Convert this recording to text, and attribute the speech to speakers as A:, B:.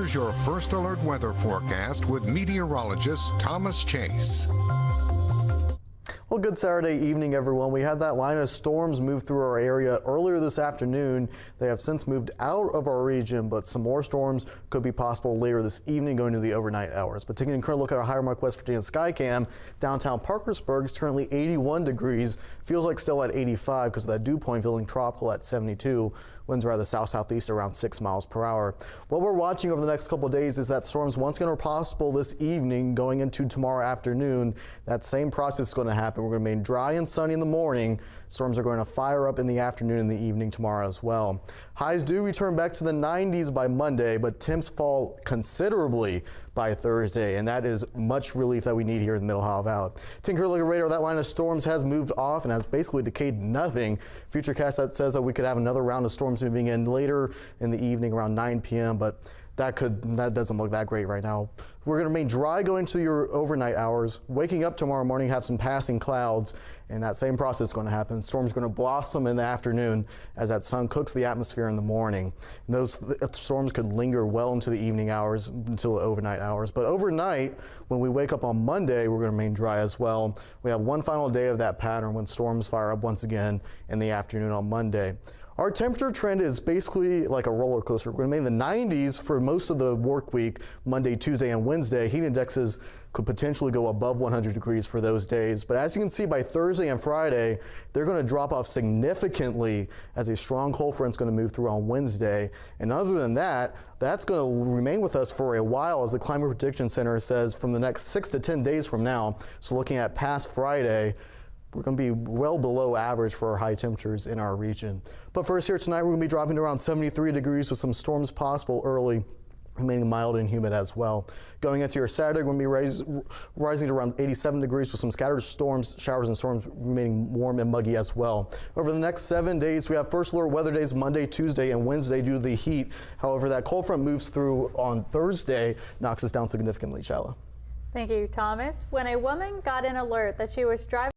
A: Here's your first alert weather forecast with meteorologist Thomas Chase.
B: Well, good Saturday evening, everyone. We had that line of storms move through our area earlier this afternoon. They have since moved out of our region, but some more storms could be possible later this evening going into the overnight hours. But taking a current look at our Higher Mark West Virginia Skycam, downtown Parkersburg is currently 81 degrees. Feels like still at 85 because of that dew point, feeling tropical at 72. Winds are at the south-southeast around 6 miles per hour. What we're watching over the next couple of days is that storms once again are possible this evening going into tomorrow afternoon. That same process is going to happen. We're going to remain dry and sunny in the morning. Storms are going to fire up in the afternoon and the evening tomorrow as well. Highs do return back to the 90s by Monday, but temps fall considerably by Thursday, and that is much relief that we need here in the Middle Ohio Valley. Tinker look at radar, that line of storms has moved off and has basically decayed nothing. Futurecast that says that we could have another round of storms moving in later in the evening around 9 p.m., but that doesn't look that great right now. We're going to remain dry going to your overnight hours. Waking up tomorrow morning, have some passing clouds, and that same process is going to happen. Storms are going to blossom in the afternoon as that sun cooks the atmosphere in the morning. And those storms could linger well into the evening hours until the overnight hours. But overnight, when we wake up on Monday, we're going to remain dry as well. We have one final day of that pattern when storms fire up once again in the afternoon on Monday. Our temperature trend is basically like a roller coaster. We're going to be in the 90s for most of the work week, Monday, Tuesday, and Wednesday. Heat indexes could potentially go above 100 degrees for those days. But as you can see, by Thursday and Friday, they're going to drop off significantly as a strong cold front is going to move through on Wednesday. And other than that, that's going to remain with us for a while, as the Climate Prediction Center says, from the next 6 to 10 days from now. So looking at past Friday, we're going to be well below average for our high temperatures in our region. But first here tonight, we're going to be dropping to around 73 degrees with some storms possible early, remaining mild and humid as well. Going into your Saturday, we're going to be rising to around 87 degrees with some scattered storms, showers and storms remaining warm and muggy as well. Over the next 7 days, we have first alert weather days Monday, Tuesday, and Wednesday due to the heat. However, that cold front moves through on Thursday, knocks us down significantly, Shala.
C: Thank you, Thomas. When a woman got an alert that she was driving